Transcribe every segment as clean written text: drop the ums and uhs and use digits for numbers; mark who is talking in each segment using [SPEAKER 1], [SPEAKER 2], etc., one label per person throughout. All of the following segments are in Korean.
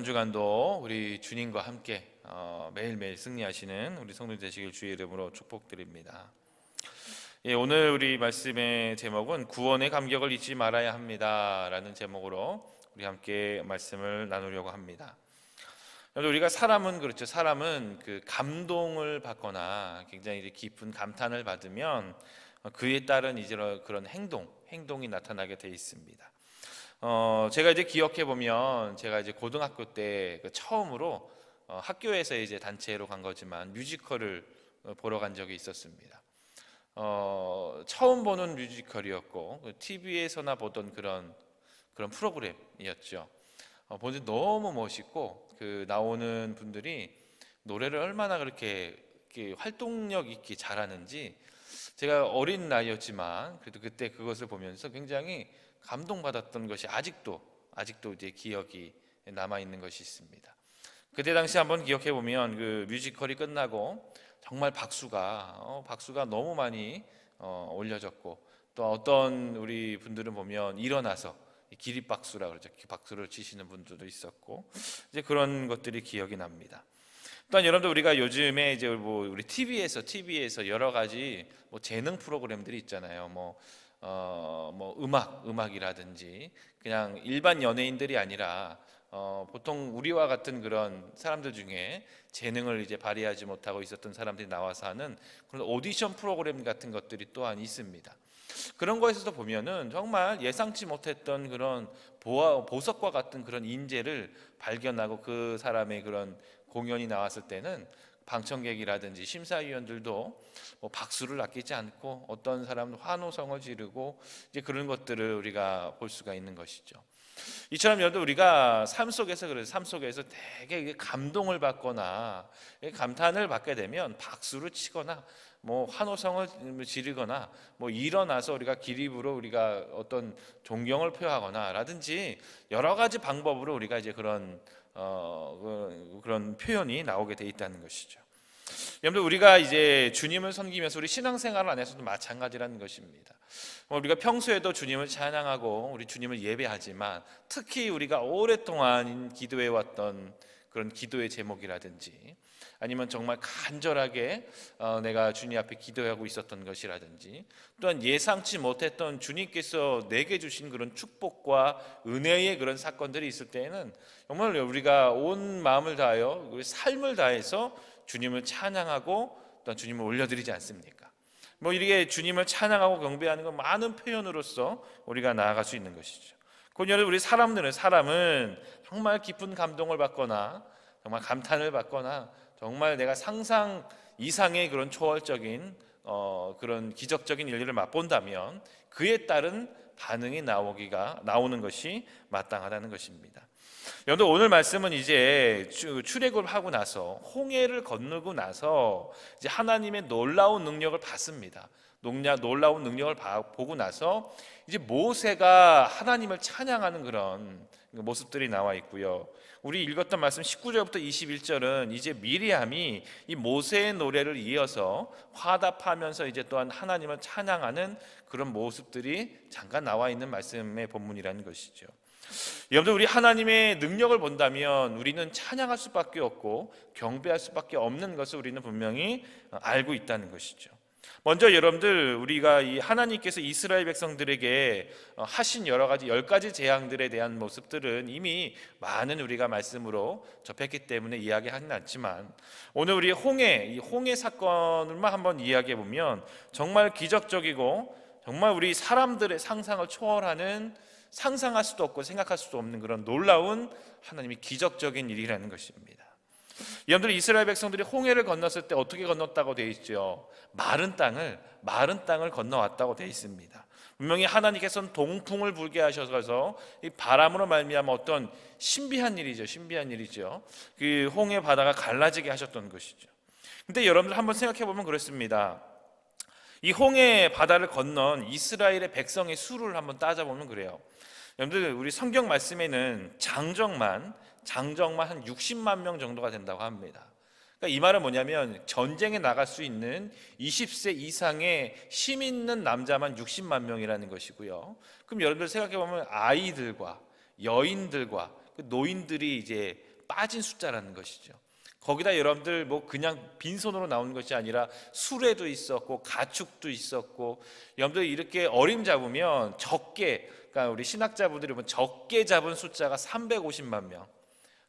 [SPEAKER 1] 한 주간도 우리 주님과 함께 매일매일 승리하시는 우리 성도 되시길 주의 이름으로 축복드립니다. 오늘 우리 말씀의 제목은 구원의 감격을 잊지 말아야 합니다 라는 제목으로 우리 함께 말씀을 나누려고 합니다. 우리가 사람은 그렇죠. 사람은 그 감동을 받거나 굉장히 깊은 감탄을 받으면 그에 따른 이제 그런 행동이 나타나게 돼 있습니다. 제가 이제 기억해 보면 제가 이제 고등학교 때 처음으로 학교에서 이제 단체로 간 거지만 뮤지컬을 보러 간 적이 있었습니다. 처음 보는 뮤지컬이었고 TV에서나 보던 그런 프로그램이었죠. 보는데 너무 멋있고 그 나오는 분들이 노래를 얼마나 그렇게 활동력 있게 잘하는지 제가 어린 나이였지만 그래도 그때 그것을 보면서 굉장히 감동받았던 것이 아직도 이제 기억이 남아 있는 것이 있습니다. 그때 당시 한번 기억해 보면 그 뮤지컬이 끝나고 정말 박수가 너무 많이 올려졌고 또 어떤 우리 분들은 보면 일어나서 기립박수라 그러죠. 박수를 치시는 분들도 있었고 이제 그런 것들이 기억이 납니다. 또한 여러분들 우리가 요즘에 이제 우리 TV에서 여러 가지 재능 프로그램들이 있잖아요. 음악이라든지 그냥 일반 연예인들이 아니라 보통 우리와 같은 그런 사람들 중에 재능을 이제 발휘하지 못하고 있었던 사람들이 나와서 하는 그런 오디션 프로그램 같은 것들이 또한 있습니다. 그런 거에서도 보면은 정말 예상치 못했던 그런 보석과 같은 그런 인재를 발견하고 그 사람의 그런 공연이 나왔을 때는 방청객이라든지 심사위원들도 박수를 아끼지 않고 어떤 사람은 환호성을 지르고 이제 그런 것들을 우리가 볼 수가 있는 것이죠. 이처럼 여러분 우리가 삶 속에서 되게 감동을 받거나 감탄을 받게 되면 박수를 치거나 환호성을 지르거나 일어나서 우리가 기립으로 우리가 어떤 존경을 표하거나 라든지 여러 가지 방법으로 우리가 이제 그런 표현이 나오게 돼 있다는 것이죠. 여러분들 우리가 이제 주님을 섬기면서 우리 신앙생활 안에서도 마찬가지라는 것입니다. 우리가 평소에도 주님을 찬양하고 우리 주님을 예배하지만 특히 우리가 오랫동안 기도해 왔던 그런 기도의 제목이라든지 아니면 정말 간절하게 내가 주님 앞에 기도하고 있었던 것이라든지 또한 예상치 못했던 주님께서 내게 주신 그런 축복과 은혜의 그런 사건들이 있을 때에는 정말 우리가 온 마음을 다하여 우리 삶을 다해서 주님을 찬양하고 또한 주님을 올려드리지 않습니까? 이렇게 주님을 찬양하고 경배하는 건 많은 표현으로서 우리가 나아갈 수 있는 것이죠. 그러므로 우리 사람은 정말 깊은 감동을 받거나 정말 감탄을 받거나 정말 내가 상상 이상의 그런 초월적인 그런 기적적인 일들을 맛본다면 그에 따른 반응이 나오는 것이 마땅하다는 것입니다. 여러분 오늘 말씀은 이제 출애굽을 하고 나서 홍해를 건너고 나서 이제 하나님의 놀라운 능력을 봤습니다. 놀라운 능력을 보고 나서 이제 모세가 하나님을 찬양하는 그런 모습들이 나와 있고요. 우리 읽었던 말씀 19절부터 21절은 이제 미리암이 이 모세의 노래를 이어서 화답하면서 이제 또한 하나님을 찬양하는 그런 모습들이 잠깐 나와 있는 말씀의 본문이라는 것이죠. 여러분들 우리 하나님의 능력을 본다면 우리는 찬양할 수밖에 없고 경배할 수밖에 없는 것을 우리는 분명히 알고 있다는 것이죠. 먼저 여러분들 우리가 이 하나님께서 이스라엘 백성들에게 하신 여러 가지 10가지 재앙들에 대한 모습들은 이미 많은 우리가 말씀으로 접했기 때문에 이야기하지는 않지만 오늘 우리 이 홍해 사건을만 한번 이야기해 보면 정말 기적적이고 정말 우리 사람들의 상상을 초월하는 상상할 수도 없고 생각할 수도 없는 그런 놀라운 하나님의 기적적인 일이라는 것입니다. 여러분들 이스라엘 백성들이 홍해를 건넜을 때 어떻게 건넜다고 되어 있죠? 마른 땅을 건너왔다고 되어 있습니다. 분명히 하나님께서는 동풍을 불게 하셔서 이 바람으로 말미암아 어떤 신비한 일이죠. 그 홍해 바다가 갈라지게 하셨던 것이죠. 근데 여러분들 한번 생각해 보면 그렇습니다. 이 홍해 바다를 건넌 이스라엘의 백성의 수를 한번 따져보면 그래요. 여러분들 우리 성경 말씀에는 장정만 한 60만 명 정도가 된다고 합니다. 그러니까 이 말은 뭐냐면 전쟁에 나갈 수 있는 20세 이상의 힘 있는 남자만 60만 명이라는 것이고요. 그럼 여러분들 생각해 보면 아이들과 여인들과 노인들이 이제 빠진 숫자라는 것이죠. 거기다 여러분들 뭐 그냥 빈손으로 나오는 것이 아니라 수레도 있었고 가축도 있었고, 여러분들 이렇게 어림잡으면 적게, 그러니까 우리 신학자분들이 보면 적게 잡은 숫자가 350만 명,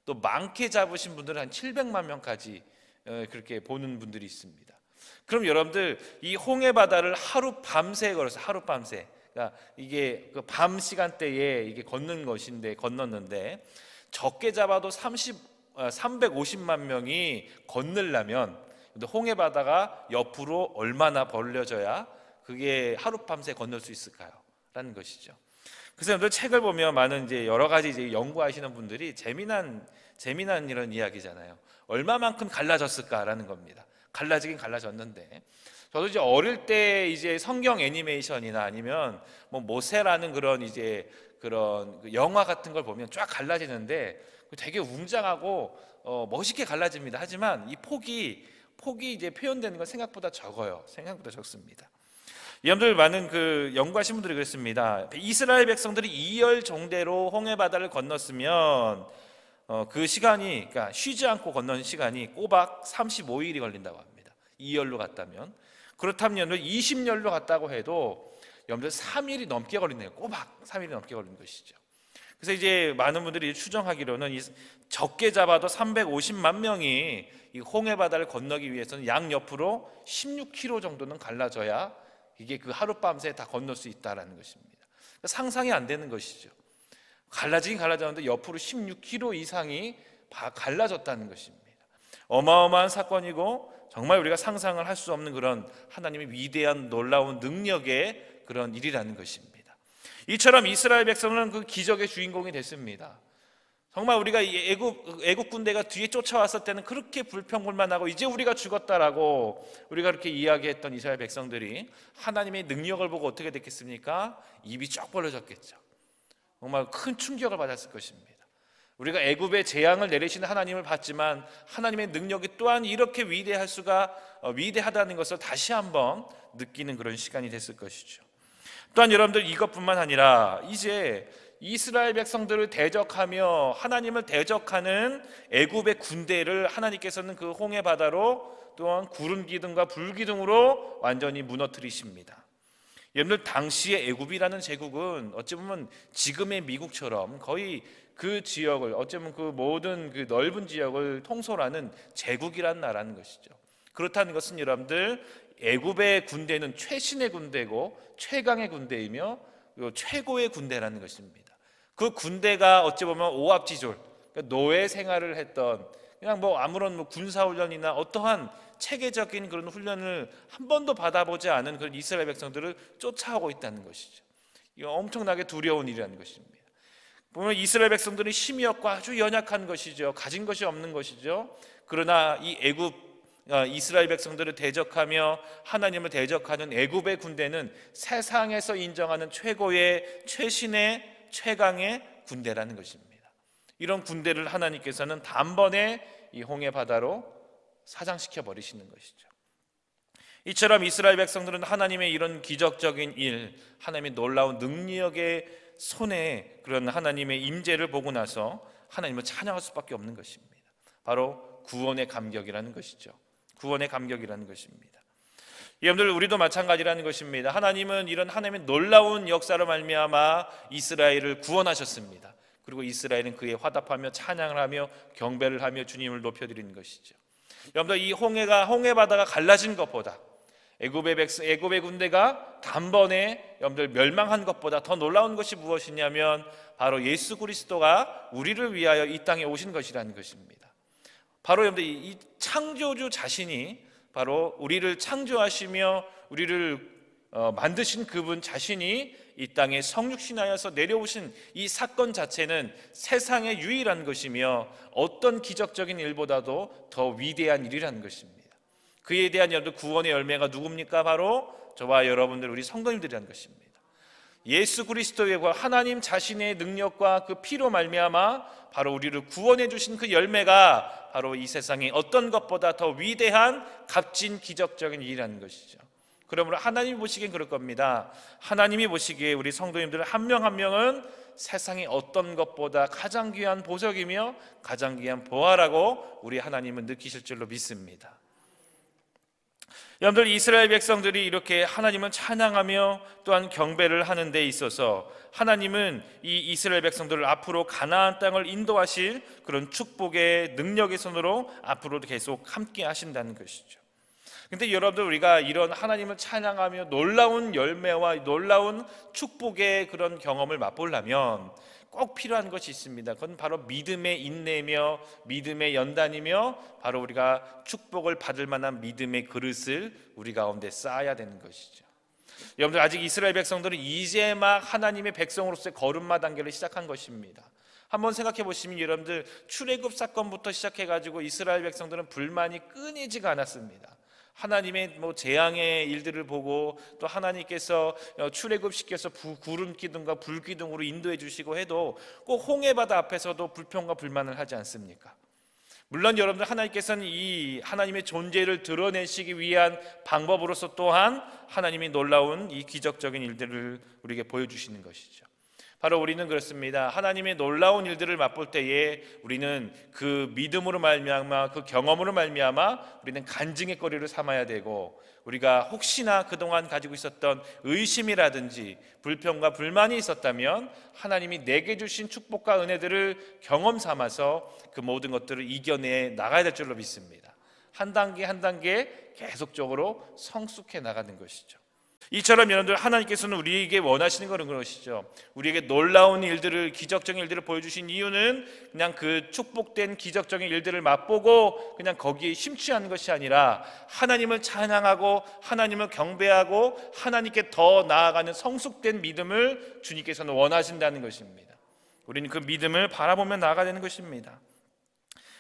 [SPEAKER 1] 또 많게 잡으신 분들은 한 700만 명까지 그렇게 보는 분들이 있습니다. 그럼 여러분들 이 홍해 바다를 하루 밤새 걸어서, 하루 밤새, 그러니까 이게 그 밤 시간대에 이게 건넜는데 적게 잡아도 350만 명이 건너려면 홍해 바다가 옆으로 얼마나 벌려져야 그게 하룻밤새 건널 수 있을까요? 라는 것이죠. 그래서 여러분들 책을 보면 많은 이제 여러 가지 이제 연구하시는 분들이 재미난 이런 이야기잖아요. 얼마만큼 갈라졌을까라는 겁니다. 갈라지긴 갈라졌는데, 저도 이제 어릴 때 이제 성경 애니메이션이나 아니면 뭐 모세라는 그런 이제 그런 영화 같은 걸 보면 쫙 갈라지는데 되게 웅장하고 멋있게 갈라집니다. 하지만 이 폭이 이제 표현되는 건 생각보다 적어요. 생각보다 적습니다. 여러분들 많은 그 연구하신 분들이 그랬습니다. 이스라엘 백성들이 2열 정대로 홍해 바다를 건넜으면 그 시간이, 그러니까 쉬지 않고 건너는 시간이 꼬박 35일이 걸린다고 합니다. 2열로 갔다면. 그렇다면 20열로 갔다고 해도 여러분들 3일이 넘게 걸리네요. 꼬박 3일이 넘게 걸리는 것이죠. 그래서 이제 많은 분들이 추정하기로는 적게 잡아도 350만 명이 이 홍해 바다를 건너기 위해서는 양옆으로 16km 정도는 갈라져야 이게 그 하룻밤새 다 건널 수 있다라는 것입니다. 그러니까 상상이 안 되는 것이죠. 갈라지긴 갈라졌는데 옆으로 16km 이상이 갈라졌다는 것입니다. 어마어마한 사건이고 정말 우리가 상상을 할 수 없는 그런 하나님의 위대한 놀라운 능력의 그런 일이라는 것입니다. 이처럼 이스라엘 백성은 그 기적의 주인공이 됐습니다. 정말 우리가 애국 군대가 뒤에 쫓아왔을 때는 그렇게 불평불만하고 이제 우리가 죽었다라고 우리가 그렇게 이야기했던 이스라엘 백성들이 하나님의 능력을 보고 어떻게 됐겠습니까? 입이 쩍 벌어졌겠죠. 정말 큰 충격을 받았을 것입니다. 우리가 애굽의 재앙을 내리시는 하나님을 봤지만 하나님의 능력이 또한 이렇게 위대하다는 것을 다시 한번 느끼는 그런 시간이 됐을 것이죠. 또한 여러분들 이것뿐만 아니라 이제 이스라엘 백성들을 대적하며 하나님을 대적하는 애굽의 군대를 하나님께서는 그 홍해 바다로 또한 구름 기둥과 불 기둥으로 완전히 무너뜨리십니다. 여러분들 당시의 애굽이라는 제국은 어찌 보면 지금의 미국처럼 거의 그 지역을, 어쩌면 그 모든 그 넓은 지역을 통솔하는 제국이라는 나라는 것이죠. 그렇다는 것은 여러분들 애굽의 군대는 최신의 군대고 최강의 군대이며 최고의 군대라는 것입니다. 그 군대가 어찌 보면 오합지졸, 그러니까 노예 생활을 했던, 그냥 뭐 아무런 군사훈련이나 어떠한 체계적인 그런 훈련을 한 번도 받아보지 않은 그런 이스라엘 백성들을 쫓아오고 있다는 것이죠. 이거 엄청나게 두려운 일이라는 것입니다. 보면 이스라엘 백성들은 힘이 없고 아주 연약한 것이죠. 가진 것이 없는 것이죠. 그러나 이 이스라엘 백성들을 대적하며 하나님을 대적하는 애굽의 군대는 세상에서 인정하는 최고의 최신의 최강의 군대라는 것입니다. 이런 군대를 하나님께서는 단번에 이 홍해 바다로 사장시켜 버리시는 것이죠. 이처럼 이스라엘 백성들은 하나님의 이런 기적적인 일, 하나님의 놀라운 능력의 손에 그런 하나님의 임재를 보고 나서 하나님을 찬양할 수밖에 없는 것입니다. 바로 구원의 감격이라는 것이죠. 구원의 감격이라는 것입니다. 여러분들 우리도 마찬가지라는 것입니다. 하나님은 이런 하나님의 놀라운 역사로 말미암아 이스라엘을 구원하셨습니다. 그리고 이스라엘은 그에 화답하며 찬양을 하며 경배를 하며 주님을 높여드리는 것이죠. 여러분들 이 홍해 바다가 갈라진 것보다 애굽의 군대가 단번에 여러분들 멸망한 것보다 더 놀라운 것이 무엇이냐면 바로 예수 그리스도가 우리를 위하여 이 땅에 오신 것이라는 것입니다. 바로 여러분들 이 창조주 자신이, 바로 우리를 창조하시며 우리를 만드신 그분 자신이 이 땅에 성육신하여서 내려오신 이 사건 자체는 세상에 유일한 것이며 어떤 기적적인 일보다도 더 위대한 일이라는 것입니다. 그에 대한 여러분들 구원의 열매가 누굽니까? 바로 저와 여러분들 우리 성도님들이라는 것입니다. 예수 그리스도의 하나님 자신의 능력과 그 피로 말미암아 바로 우리를 구원해 주신 그 열매가 바로 이 세상에 어떤 것보다 더 위대한 값진 기적적인 일이라는 것이죠. 그러므로 하나님이 보시기엔 그럴 겁니다. 하나님이 보시기에 우리 성도님들 한 명 한 명은 세상의 어떤 것보다 가장 귀한 보석이며 가장 귀한 보화라고 우리 하나님은 느끼실 줄로 믿습니다. 여러분들, 이스라엘 백성들이 이렇게 하나님을 찬양하며 또한 경배를 하는 데 있어서 하나님은 이 이스라엘 백성들을 앞으로 가나안 땅을 인도하실 그런 축복의 능력의 손으로 앞으로도 계속 함께 하신다는 것이죠. 근데 여러분들, 우리가 이런 하나님을 찬양하며 놀라운 열매와 놀라운 축복의 그런 경험을 맛보려면 꼭 필요한 것이 있습니다. 그건 바로 믿음의 인내며 믿음의 연단이며 바로 우리가 축복을 받을 만한 믿음의 그릇을 우리 가운데 쌓아야 되는 것이죠. 여러분들, 아직 이스라엘 백성들은 이제 막 하나님의 백성으로서의 걸음마 단계를 시작한 것입니다. 한번 생각해 보시면 여러분들, 출애굽 사건부터 시작해가지고 이스라엘 백성들은 불만이 끊이지가 않았습니다. 하나님의 재앙의 일들을 보고 또 하나님께서 출애굽시켜서 구름 기둥과 불 기둥으로 인도해 주시고 해도 꼭 홍해바다 앞에서도 불평과 불만을 하지 않습니까? 물론 여러분들, 하나님께서는 이 하나님의 존재를 드러내시기 위한 방법으로서 또한 하나님이 놀라운 이 기적적인 일들을 우리에게 보여주시는 것이죠. 바로 우리는 그렇습니다. 하나님의 놀라운 일들을 맛볼 때에 우리는 그 믿음으로 말미암아, 그 경험으로 말미암아 우리는 간증의 거리를 삼아야 되고, 우리가 혹시나 그동안 가지고 있었던 의심이라든지 불평과 불만이 있었다면 하나님이 내게 주신 축복과 은혜들을 경험 삼아서 그 모든 것들을 이겨내 나가야 될 줄로 믿습니다. 한 단계 한 단계 계속적으로 성숙해 나가는 것이죠. 이처럼 여러분들, 하나님께서는 우리에게 원하시는 것은 그것이죠. 우리에게 놀라운 일들을, 기적적인 일들을 보여주신 이유는 그냥 그 축복된 기적적인 일들을 맛보고 그냥 거기에 심취하는 것이 아니라 하나님을 찬양하고 하나님을 경배하고 하나님께 더 나아가는 성숙된 믿음을 주님께서는 원하신다는 것입니다. 우리는 그 믿음을 바라보며 나아가야 되는 것입니다.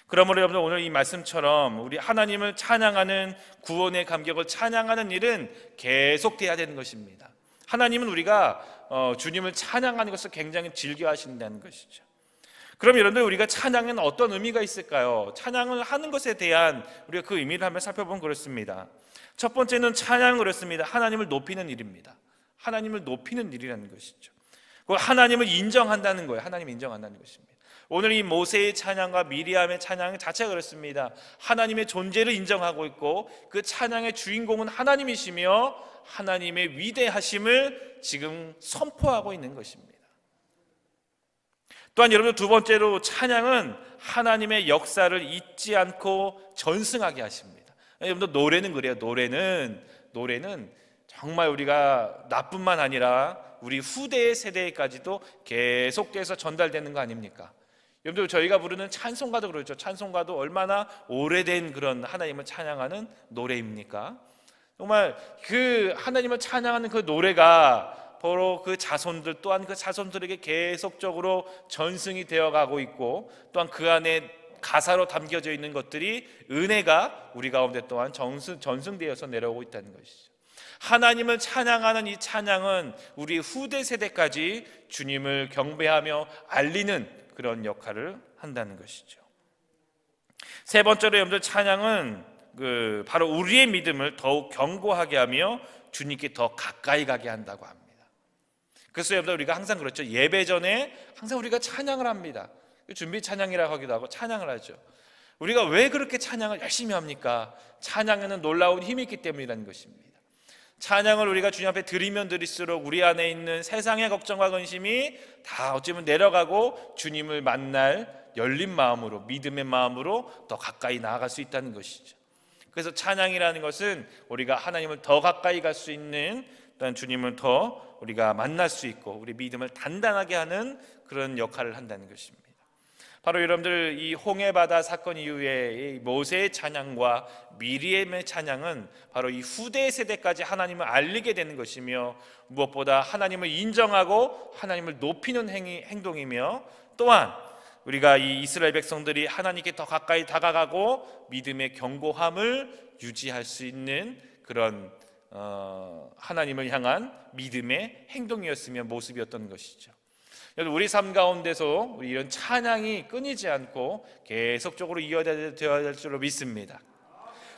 [SPEAKER 1] 그러므로 여러분들, 오늘 이 말씀처럼 우리 하나님을 찬양하는, 구원의 감격을 찬양하는 일은 계속돼야 되는 것입니다. 하나님은 우리가 주님을 찬양하는 것을 굉장히 즐겨하신다는 것이죠. 그럼 여러분들, 우리가 찬양에는 어떤 의미가 있을까요? 찬양을 하는 것에 대한 우리가 그 의미를 한번 살펴보면 그렇습니다. 첫 번째는 찬양은 그렇습니다. 하나님을 높이는 일입니다. 하나님을 높이는 일이라는 것이죠. 하나님을 인정한다는 거예요. 하나님을 인정한다는 것입니다. 오늘 이 모세의 찬양과 미리암의 찬양 자체가 그렇습니다. 하나님의 존재를 인정하고 있고 그 찬양의 주인공은 하나님이시며 하나님의 위대하심을 지금 선포하고 있는 것입니다. 또한 여러분, 두 번째로 찬양은 하나님의 역사를 잊지 않고 전승하게 하십니다. 여러분들, 노래는 그래요. 노래는 정말 우리가 나뿐만 아니라 우리 후대의 세대까지도 계속돼서 전달되는 거 아닙니까? 여러분들, 저희가 부르는 찬송가도 그렇죠. 찬송가도 얼마나 오래된 그런 하나님을 찬양하는 노래입니까? 정말 그 하나님을 찬양하는 그 노래가 바로 그 자손들, 또한 그 자손들에게 계속적으로 전승이 되어가고 있고, 또한 그 안에 가사로 담겨져 있는 것들이 은혜가 우리 가운데 또한 전승되어서 내려오고 있다는 것이죠. 하나님을 찬양하는 이 찬양은 우리 후대 세대까지 주님을 경배하며 알리는 그런 역할을 한다는 것이죠. 세 번째로 여러분들, 찬양은 바로 우리의 믿음을 더욱 견고하게 하며 주님께 더 가까이 가게 한다고 합니다. 그래서 여러분들, 우리가 항상 그렇죠. 예배 전에 항상 우리가 찬양을 합니다. 준비 찬양이라고 하기도 하고 찬양을 하죠. 우리가 왜 그렇게 찬양을 열심히 합니까? 찬양에는 놀라운 힘이 있기 때문이라는 것입니다. 찬양을 우리가 주님 앞에 드리면 드릴수록 우리 안에 있는 세상의 걱정과 근심이 다 어찌보면 내려가고 주님을 만날 열린 마음으로, 믿음의 마음으로 더 가까이 나아갈 수 있다는 것이죠. 그래서 찬양이라는 것은 우리가 하나님을 더 가까이 갈 수 있는, 또한 주님을 더 우리가 만날 수 있고 우리 믿음을 단단하게 하는 그런 역할을 한다는 것입니다. 바로 여러분들, 이 홍해바다 사건 이후에 모세의 찬양과 미리암의 찬양은 바로 이 후대 세대까지 하나님을 알리게 되는 것이며, 무엇보다 하나님을 인정하고 하나님을 높이는 행동이며, 또한 우리가 이 이스라엘 백성들이 하나님께 더 가까이 다가가고 믿음의 견고함을 유지할 수 있는 그런 하나님을 향한 믿음의 행동이었으며 모습이었던 것이죠. 우리 삶 가운데서 우리 이런 찬양이 끊이지 않고 계속적으로 이어져야 될 줄로 믿습니다.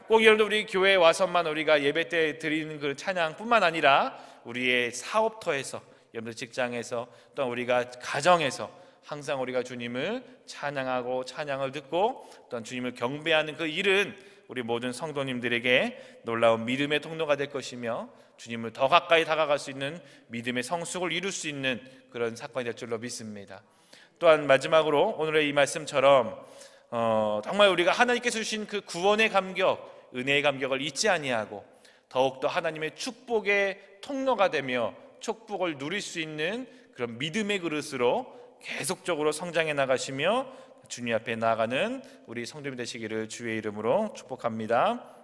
[SPEAKER 1] 꼭 여러분들, 우리 교회에 와서만 우리가 예배 때 드리는 그 찬양뿐만 아니라 우리의 사업터에서, 여러분들 직장에서 또한 우리가 가정에서 항상 우리가 주님을 찬양하고 찬양을 듣고 또한 주님을 경배하는 그 일은 우리 모든 성도님들에게 놀라운 믿음의 통로가 될 것이며 주님을 더 가까이 다가갈 수 있는 믿음의 성숙을 이룰 수 있는 그런 사건이 될 줄로 믿습니다. 또한 마지막으로 오늘의 이 말씀처럼 정말 우리가 하나님께서 주신 그 구원의 감격, 은혜의 감격을 잊지 아니하고 더욱더 하나님의 축복의 통로가 되며 축복을 누릴 수 있는 그런 믿음의 그릇으로 계속적으로 성장해 나가시며 주님 앞에 나아가는 우리 성도님 되시기를 주의 이름으로 축복합니다.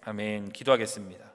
[SPEAKER 1] 아멘. 기도하겠습니다.